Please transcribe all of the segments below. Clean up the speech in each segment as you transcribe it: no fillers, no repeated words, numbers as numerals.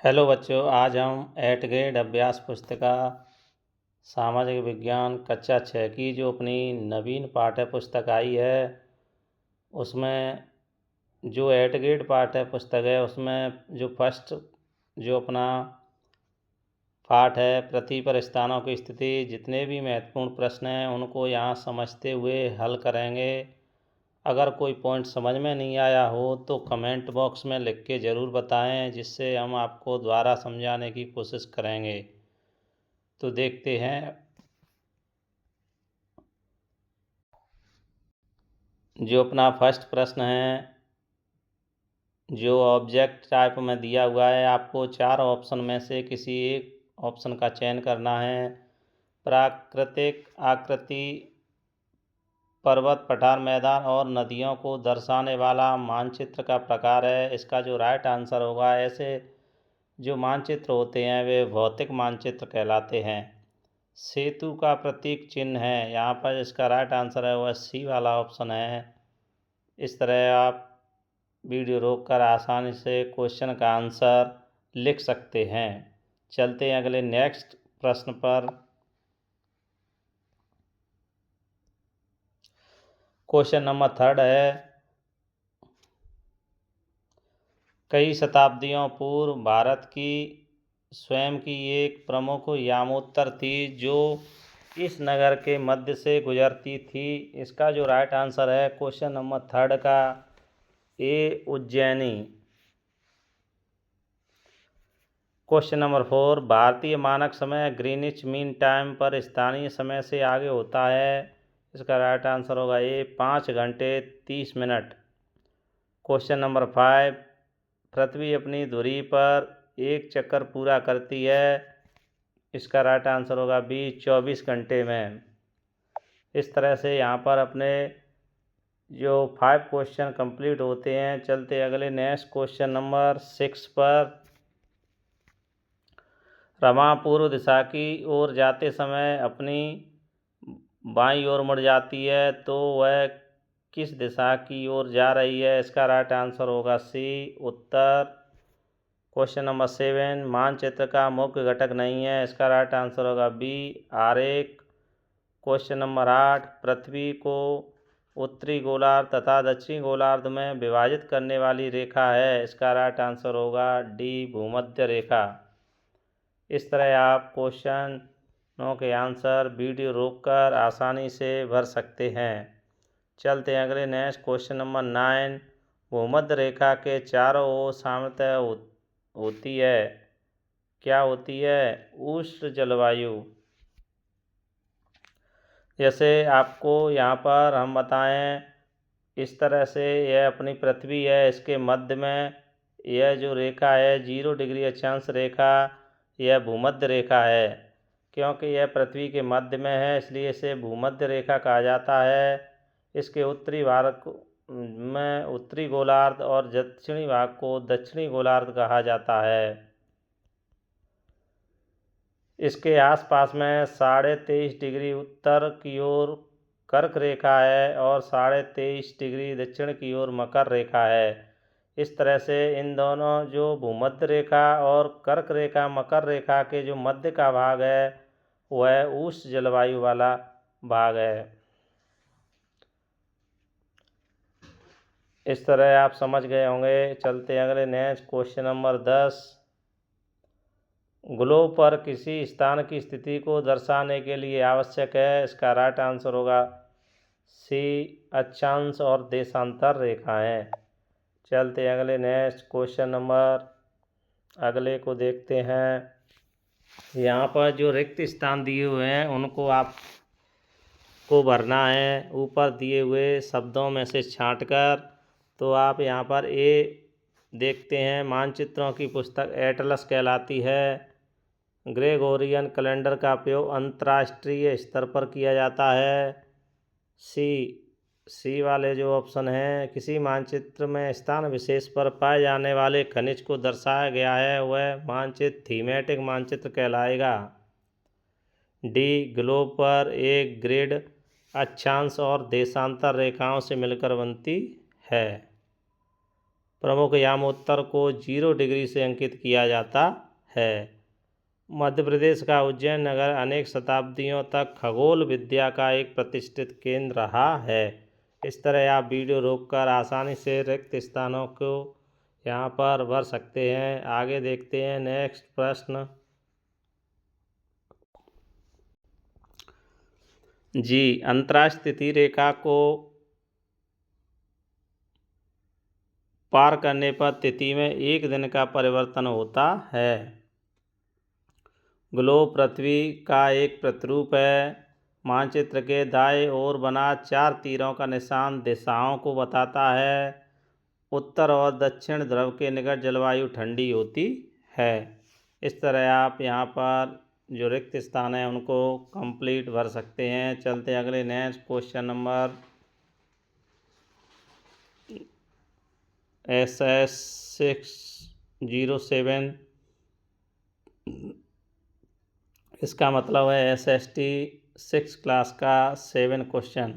Hello बच्चों, आज हम 8th ग्रेड अभ्यास पुस्तिका सामाजिक विज्ञान कक्षा 6 की जो अपनी नवीन पाठ्य पुस्तक आई है उसमें जो 8th ग्रेड पाठ्य पुस्तक है उसमें जो फर्स्ट जो अपना पाठ है पृथ्वी पर स्थानों की स्थिति, जितने भी महत्वपूर्ण प्रश्न हैं उनको यहाँ समझते हुए हल करेंगे। अगर कोई पॉइंट समझ में नहीं आया हो तो कमेंट बॉक्स में लिख के ज़रूर बताएं, जिससे हम आपको दोबारा समझाने की कोशिश करेंगे। तो देखते हैं जो अपना फर्स्ट प्रश्न है, जो ऑब्जेक्ट टाइप में दिया हुआ है। आपको 4 ऑप्शन में से किसी एक ऑप्शन का चयन करना है। प्राकृतिक आकृति, पर्वत, पठार, मैदान और नदियों को दर्शाने वाला मानचित्र का प्रकार है। इसका जो राइट आंसर होगा, ऐसे जो मानचित्र होते हैं वे भौतिक मानचित्र कहलाते हैं। सेतु का प्रतीक चिन्ह है, यहाँ पर इसका राइट आंसर है वह सी वाला ऑप्शन है। इस तरह आप वीडियो रोककर आसानी से क्वेश्चन का आंसर लिख सकते हैं। चलते हैं अगले नेक्स्ट प्रश्न पर। क्वेश्चन नंबर 3 है, कई शताब्दियों पूर्व भारत की स्वयं की एक प्रमुख यामोत्तर थी जो इस नगर के मध्य से गुजरती थी। इसका जो राइट आंसर है क्वेश्चन नंबर 3 का ए, उज्जैनी। क्वेश्चन नंबर 4, भारतीय मानक समय ग्रीनिच मीन टाइम पर स्थानीय समय से आगे होता है। इसका राइट आंसर होगा ए, 5 घंटे 30 मिनट। क्वेश्चन नंबर 5, पृथ्वी अपनी धुरी पर एक चक्कर पूरा करती है। इसका राइट आंसर होगा बी, 24 घंटे में। इस तरह से यहाँ पर अपने जो 5 क्वेश्चन कंप्लीट होते हैं। चलते अगले नेक्स्ट क्वेश्चन नंबर 6 पर। रमा पूर्व दिशा की ओर जाते समय अपनी बाईं ओर मुड़ जाती है, तो वह किस दिशा की ओर जा रही है? इसका राइट आंसर होगा सी, उत्तर। क्वेश्चन नंबर 7, मानचित्र का मुख्य घटक नहीं है। इसका राइट आंसर होगा बी, आरेख। क्वेश्चन नंबर 8, पृथ्वी को उत्तरी गोलार्ध तथा दक्षिणी गोलार्ध में विभाजित करने वाली रेखा है। इसका राइट आंसर होगा डी, भूमध्य रेखा। इस तरह आप क्वेश्चनों के आंसर वीडियो रोककर आसानी से भर सकते हैं। चलते हैं अगले नेक्स्ट क्वेश्चन नंबर 9, भूमध्य रेखा के चारों ओर सामान्यतः होती है, क्या होती है? उष्ण जलवायु। जैसे आपको यहाँ पर हम बताएं, इस तरह से यह अपनी पृथ्वी है, इसके मध्य में यह जो रेखा है 0 डिग्री अक्षांश रेखा, यह भूमध्य रेखा है। क्योंकि यह पृथ्वी के मध्य में है इसलिए इसे भूमध्य रेखा कहा जाता है। इसके उत्तरी भाग में उत्तरी गोलार्ध और दक्षिणी भाग को दक्षिणी गोलार्ध कहा जाता है। इसके आसपास में 23.5 डिग्री उत्तर की ओर कर्क रेखा है और 23.5 डिग्री दक्षिण की ओर मकर रेखा है। इस तरह से इन दोनों जो भूमध्य रेखा और कर्क रेखा मकर रेखा के जो मध्य का भाग है वह उष्ण जलवायु वाला भाग है। इस तरह आप समझ गए होंगे। चलते अगले नेक्स्ट क्वेश्चन नंबर 10, ग्लोब पर किसी स्थान की स्थिति को दर्शाने के लिए आवश्यक है। इसका राइट आंसर होगा सी, अक्षांश और देशांतर रेखाएं। चलते अगले नेक्स्ट क्वेश्चन नंबर अगले को देखते हैं। यहाँ पर जो रिक्त स्थान दिए हुए हैं उनको आपको भरना है ऊपर दिए हुए शब्दों में से छांटकर। तो आप यहाँ पर ए देखते हैं, मानचित्रों की पुस्तक एटलस कहलाती है। ग्रेगोरियन कैलेंडर का उपयोग अंतर्राष्ट्रीय स्तर पर किया जाता है। सी वाले जो ऑप्शन हैं, किसी मानचित्र में स्थान विशेष पर पाए जाने वाले खनिज को दर्शाया गया है वह मानचित्र थीमेटिक मानचित्र कहलाएगा। डी, ग्लोब पर एक ग्रिड अक्षांश और देशांतर रेखाओं से मिलकर बनती है। प्रमुख यामोत्तर को 0 डिग्री से अंकित किया जाता है। मध्य प्रदेश का उज्जैन नगर अनेक शताब्दियों तक खगोल विद्या का एक प्रतिष्ठित केंद्र रहा है। इस तरह आप वीडियो रोककर आसानी से रिक्त स्थानों को यहाँ पर भर सकते हैं। आगे देखते हैं नेक्स्ट प्रश्न। जी, अंतर्राष्ट्रीय तिथि रेखा को पार करने पर तिथि में 1 दिन का परिवर्तन होता है। ग्लोब पृथ्वी का एक प्रतिरूप है। मानचित्र के दाएं ओर बना 4 तीरों का निशान दिशाओं को बताता है। उत्तर और दक्षिण ध्रुव के निकट जलवायु ठंडी होती है। इस तरह आप यहाँ पर जो रिक्त स्थान है उनको कंप्लीट भर सकते हैं। चलते अगले नेक्स्ट क्वेश्चन नंबर SS 607। इसका मतलब है SST 6 क्लास का 7 क्वेश्चन।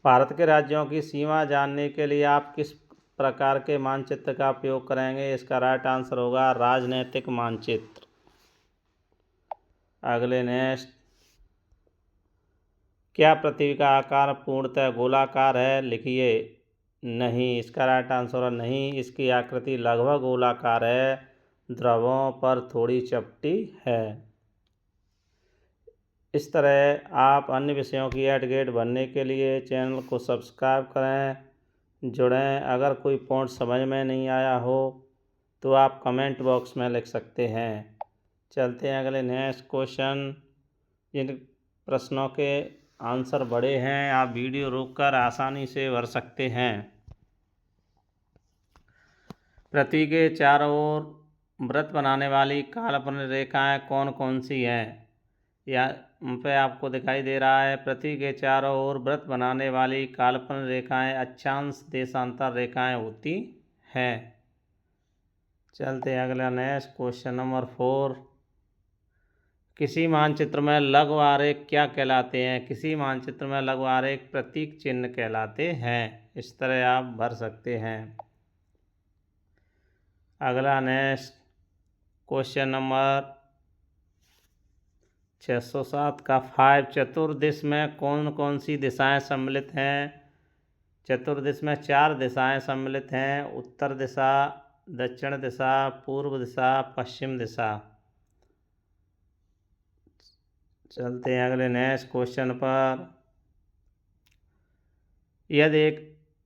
भारत के राज्यों की सीमा जानने के लिए आप किस प्रकार के मानचित्र का उपयोग करेंगे? इसका राइट आंसर होगा राजनैतिक मानचित्र। अगले नेक्स्ट, क्या पृथ्वी का आकार पूर्णतः गोलाकार है? लिखिए नहीं। इसका राइट आंसर है नहीं, इसकी आकृति लगभग गोलाकार है, ध्रुवों पर थोड़ी चपटी है। इस तरह आप अन्य विषयों की एडगेट भरने के लिए चैनल को सब्सक्राइब करें, जुड़ें। अगर कोई पॉइंट समझ में नहीं आया हो तो आप कमेंट बॉक्स में लिख सकते हैं। चलते हैं अगले नेक्स्ट क्वेश्चन। जिन प्रश्नों के आंसर बड़े हैं आप वीडियो रोककर आसानी से भर सकते हैं। पृथ्वी के चारों ओर वृत्त बनाने वाली काल्पनिक रेखाएं कौन कौन सी हैं? यहाँ पे आपको दिखाई दे रहा है, पृथ्वी के चारों ओर वृत्त बनाने वाली काल्पनिक रेखाएं अक्षांश देशांतर रेखाएं होती हैं। चलते हैं अगला नेक्स्ट क्वेश्चन नंबर 4। किसी मानचित्र में लघु आरेख क्या कहलाते हैं? किसी मानचित्र में लघु आरेख प्रतीक चिन्ह कहलाते हैं। इस तरह आप भर सकते हैं। अगला नेक्स्ट क्वेश्चन नंबर 607 का 5। चतुर्दिश में कौन कौन सी दिशाएं सम्मिलित हैं? चतुर्दिश में 4 दिशाएं सम्मिलित हैं, उत्तर दिशा, दक्षिण दिशा, पूर्व दिशा, पश्चिम दिशा। चलते हैं अगले नेक्स्ट क्वेश्चन पर। यदि एक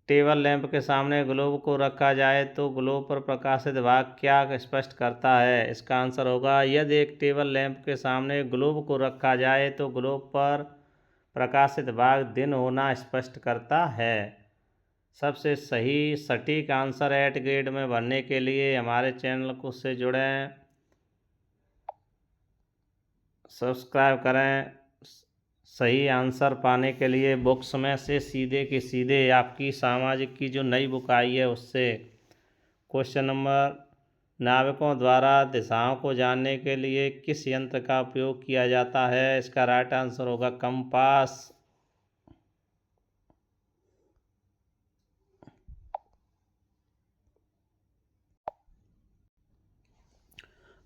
टेबल लैंप के सामने ग्लोब को रखा जाए तो ग्लोब पर प्रकाशित भाग क्या स्पष्ट करता है? इसका आंसर होगा, यदि एक टेबल लैंप के सामने ग्लोब को रखा जाए तो ग्लोब पर प्रकाशित भाग दिन होना स्पष्ट करता है। सबसे सही सटीक आंसर एट ग्रेड में भरने के लिए हमारे चैनल को से जुड़ें, सब्सक्राइब करें। सही आंसर पाने के लिए बुक्स में से सीधे के सीधे आपकी सामाजिक की जो नई बुक आई है उससे क्वेश्चन नंबर, नाविकों द्वारा दिशाओं को जानने के लिए किस यंत्र का उपयोग किया जाता है? इसका राइट आंसर होगा कंपास।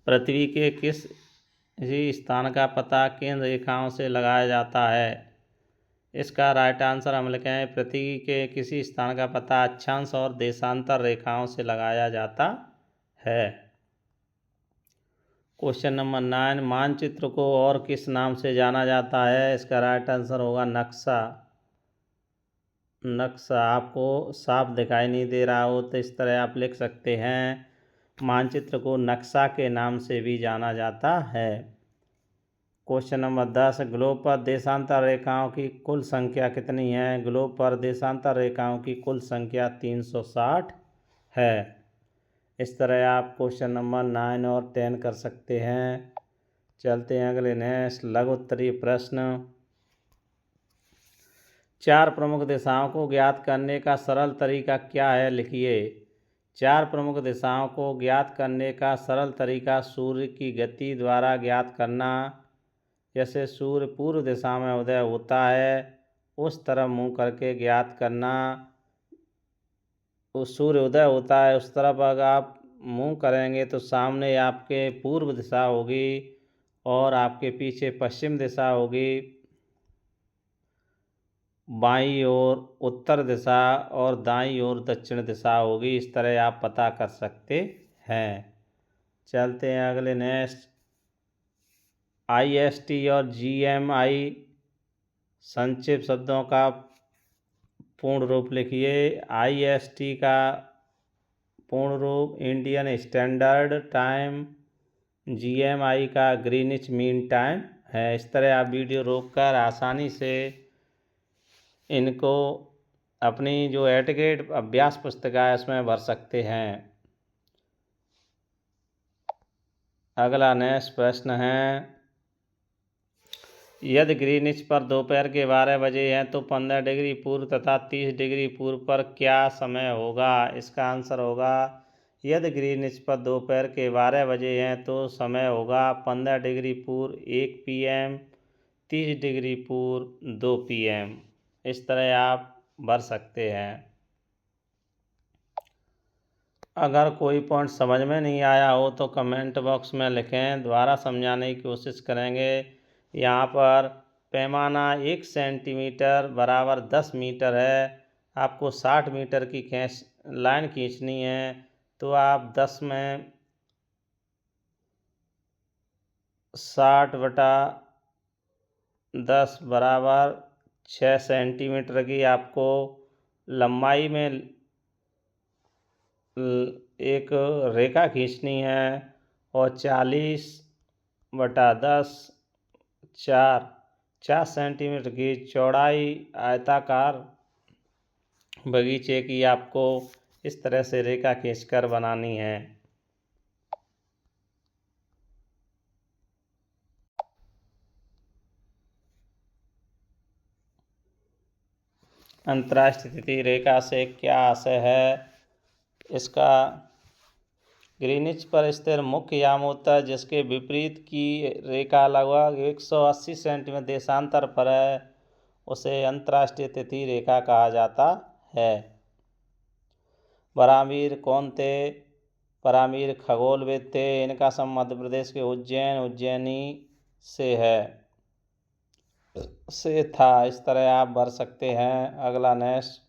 पृथ्वी के किस स्थान का पता केंद्र रेखाओं से लगाया जाता है? इसका राइट आंसर हम लिखें, पृथ्वी के किसी स्थान का पता अक्षांश और देशांतर रेखाओं से लगाया जाता है। Question number 9। मानचित्र को और किस नाम से जाना जाता है? इसका राइट आंसर होगा नक्शा। नक्शा आपको साफ दिखाई नहीं दे रहा हो तो इस तरह आप लिख सकते हैं, मानचित्र को नक्शा के नाम से भी जाना जाता है। Question number 10। ग्लोब पर देशांतर रेखाओं की कुल संख्या कितनी है? ग्लोब पर देशांतर रेखाओं की कुल संख्या 360 है। इस तरह आप क्वेश्चन नंबर 9 और 10 कर सकते हैं। चलते हैं अगले नेक्स्ट लघु उत्तरीय प्रश्न। 4 प्रमुख दिशाओं को ज्ञात करने का सरल तरीका क्या है? लिखिए। 4 प्रमुख दिशाओं को ज्ञात करने का सरल तरीका सूर्य की गति द्वारा ज्ञात करना। जैसे सूर्य पूर्व दिशा में उदय होता है उस तरफ मुंह करके ज्ञात करना। सूर्य उदय होता है उस तरफ अगर आप मुंह करेंगे तो सामने आपके पूर्व दिशा होगी और आपके पीछे पश्चिम दिशा होगी, बाईं ओर उत्तर दिशा और दाईं ओर दक्षिण दिशा होगी। इस तरह आप पता कर सकते हैं। चलते हैं अगले नेक्स्ट। IST और GMI संक्षिप्त शब्दों का पूर्ण रूप लिखिए। IST का पूर्ण रूप इंडियन स्टैंडर्ड टाइम, GMI का ग्रीनिच मीन टाइम है। इस तरह आप वीडियो रोककर आसानी से इनको अपनी जो एटिकेट अभ्यास पुस्तिका है उसमें भर सकते हैं। अगला नेक्स्ट प्रश्न है, यदि ग्रीनिच पर दोपहर के 12 बजे हैं तो 15 डिग्री पूर्व तथा 30 डिग्री पूर्व पर क्या समय होगा? इसका आंसर होगा, यदि ग्रीनिच पर दोपहर के 12 बजे हैं तो समय होगा 15 डिग्री पूर्व 1 PM, 30 डिग्री पूर्व 2 PM। इस तरह आप भर सकते हैं। अगर कोई पॉइंट समझ में नहीं आया हो तो कमेंट बॉक्स में लिखें, दोबारा समझाने की कोशिश करेंगे। यहाँ पर पैमाना 1 सेंटीमीटर बराबर 10 मीटर है। आपको 60 मीटर की लाइन खींचनी है तो आप 10 में 60/10 बराबर 6 सेंटीमीटर की आपको लंबाई में एक रेखा खींचनी है और 40/10 4 सेंटीमीटर की चौड़ाई आयताकार बगीचे की आपको इस तरह से रेखा खींचकर बनानी है। अंतर्राष्ट्रीय तिथि रेखा से क्या आशय है? इसका ग्रीनिच पर स्थिर मुख्य याम होता है जिसके विपरीत की रेखा लगभग 180 सेंटीमीटर देशांतर पर है, उसे अंतर्राष्ट्रीय तिथि रेखा कहा जाता है। परामीर कौन थे? परामीर खगोलविद थे। इनका संबंध मध्य प्रदेश के उज्जैनी से था। इस तरह आप भर सकते हैं। अगला नेक्स्ट,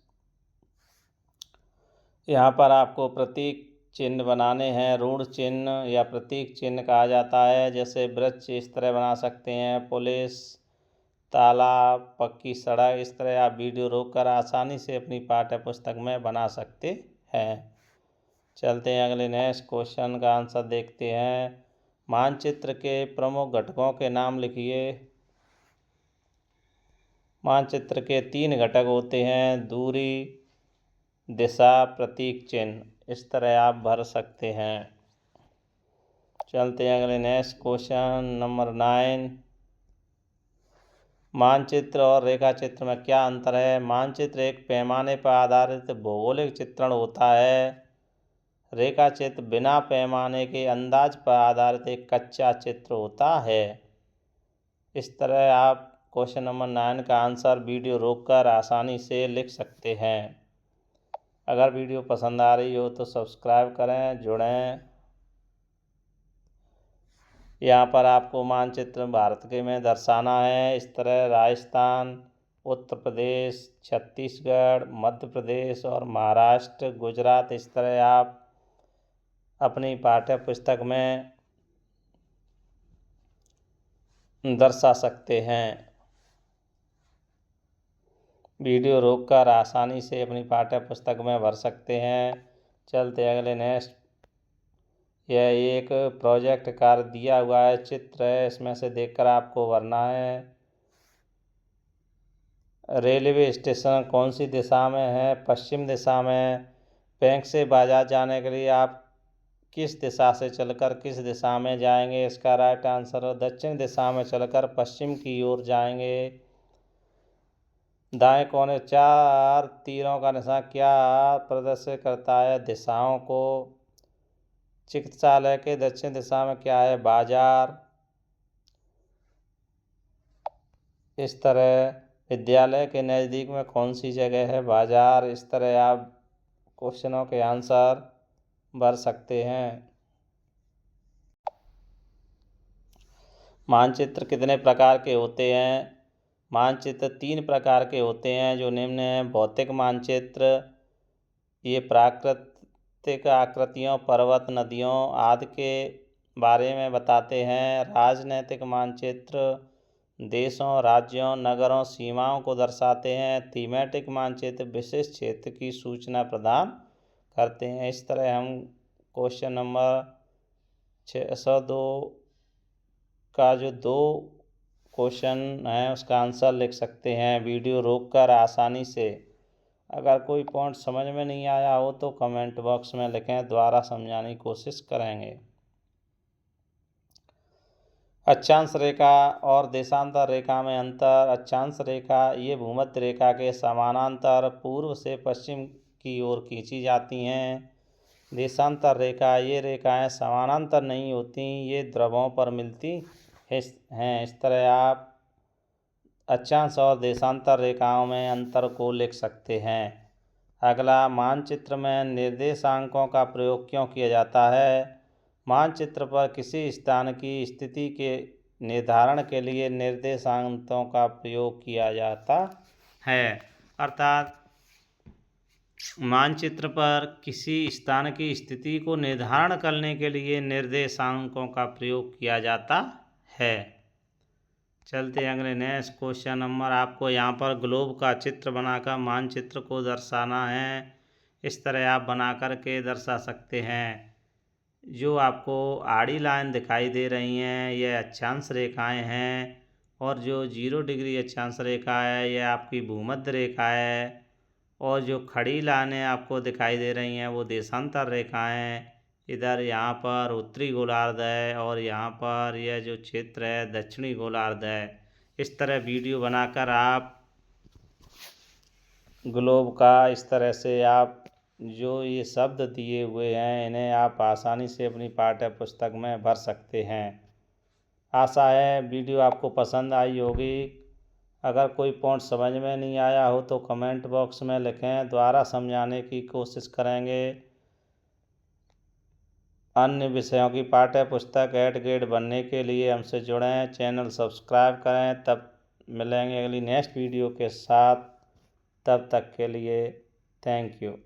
यहाँ पर आपको प्रतीक चिन्ह बनाने हैं। ऋण चिन्ह या प्रतीक चिन्ह कहा जाता है, जैसे वृक्ष इस तरह बना सकते हैं, पुलिस, तालाब, पक्की सड़क। इस तरह आप वीडियो रोककर आसानी से अपनी पाठ्य पुस्तक में बना सकते हैं। चलते हैं अगले नेक्स्ट क्वेश्चन का आंसर देखते हैं। मानचित्र के प्रमुख घटकों के नाम लिखिए। मानचित्र के 3 घटक होते हैं, दूरी, दिशा, प्रतीक चिन्ह। इस तरह आप भर सकते हैं। चलते हैं अगले नेक्स्ट क्वेश्चन नंबर 9। मानचित्र और रेखाचित्र में क्या अंतर है? मानचित्र एक पैमाने पर आधारित भौगोलिक चित्रण होता है। रेखाचित्र बिना पैमाने के अंदाज पर आधारित एक कच्चा चित्र होता है। इस तरह आप क्वेश्चन नंबर 9 का आंसर वीडियो रोककर आसानी से लिख सकते हैं। अगर वीडियो पसंद आ रही हो तो सब्सक्राइब करें, जुड़ें। यहाँ पर आपको मानचित्र भारत के में दर्शाना है। इस तरह राजस्थान, उत्तर प्रदेश, छत्तीसगढ़, मध्य प्रदेश और महाराष्ट्र, गुजरात, इस तरह आप अपनी पाठ्य पुस्तक में दर्शा सकते हैं। वीडियो रोककर आसानी से अपनी पाठ्य पुस्तक में भर सकते हैं। चलते अगले नेक्स्ट। यह एक प्रोजेक्ट कार्य दिया हुआ है, चित्र है, इसमें से देखकर आपको भरना है। रेलवे स्टेशन कौन सी दिशा में है? पश्चिम दिशा में। बैंक से बाजार जाने के लिए आप किस दिशा से चलकर किस दिशा में जाएंगे? इसका राइट आंसर है दक्षिण दिशा में चलकर पश्चिम की ओर जाएंगे। दाएं कोने 4 तीरों का निशान क्या प्रदर्शित करता है? दिशाओं को। चिकित्सालय के दक्षिण दिशा में क्या है? बाजार। इस तरह विद्यालय के नज़दीक में कौन सी जगह है? बाजार। इस तरह आप क्वेश्चनों के आंसर भर सकते हैं। मानचित्र कितने प्रकार के होते हैं? मानचित्र 3 प्रकार के होते हैं, जो निम्न हैं। भौतिक मानचित्र, ये प्राकृतिक आकृतियों, पर्वत, नदियों आदि के बारे में बताते हैं। राजनैतिक मानचित्र देशों, राज्यों, नगरों, सीमाओं को दर्शाते हैं। थीमेटिक मानचित्र विशिष्ट क्षेत्र की सूचना प्रदान करते हैं। इस तरह हम क्वेश्चन नंबर 602 का जो 2 क्वेश्चन है उसका आंसर लिख सकते हैं वीडियो रोककर आसानी से। अगर कोई पॉइंट समझ में नहीं आया हो तो कमेंट बॉक्स में लिखें, दोबारा समझाने की कोशिश करेंगे। अक्षांश रेखा और देशांतर रेखा में अंतर। अक्षांश रेखा ये भूमध्य रेखा के समानांतर पूर्व से पश्चिम की ओर खींची जाती हैं। देशांतर रेखा ये रेखाएं समानांतर नहीं होती, ये ध्रुवों पर मिलती हैं। इस तरह आप अक्षांश और देशांतर रेखाओं में अंतर को लिख सकते हैं। अगला, मानचित्र में निर्देशांकों का प्रयोग क्यों किया जाता है? मानचित्र पर किसी स्थान की स्थिति के निर्धारण के लिए निर्देशांकों का प्रयोग किया जाता है। अर्थात मानचित्र पर किसी स्थान की स्थिति को निर्धारण करने के लिए निर्देशांकों का प्रयोग किया जाता है। चलते अगले नेक्स्ट क्वेश्चन नंबर। आपको यहाँ पर ग्लोब का चित्र बनाकर मानचित्र को दर्शाना है। इस तरह आप बना कर के दर्शा सकते हैं। जो आपको आड़ी लाइन दिखाई दे रही हैं यह अक्षांश रेखाएं हैं, और जो 0 डिग्री अक्षांश रेखा है यह आपकी भूमध्य रेखा है, और जो खड़ी लाइनें आपको दिखाई दे रही हैं वो देशांतर रेखाएं। इधर यहाँ पर उत्तरी गोलार्ध है और यहाँ पर यह जो क्षेत्र है दक्षिणी गोलार्ध है। इस तरह वीडियो बनाकर आप ग्लोब का इस तरह से आप जो ये शब्द दिए हुए हैं इन्हें आप आसानी से अपनी पाठ्य पुस्तक में भर सकते हैं। आशा है वीडियो आपको पसंद आई होगी। अगर कोई पॉइंट समझ में नहीं आया हो तो कमेंट बॉक्स में लिखें, दोबारा समझाने की कोशिश करेंगे। अन्य विषयों की पाठ्य पुस्तक @ग्रेड बनने के लिए हमसे जुड़ें, चैनल सब्सक्राइब करें। तब मिलेंगे अगली नेक्स्ट वीडियो के साथ। तब तक के लिए थैंक यू।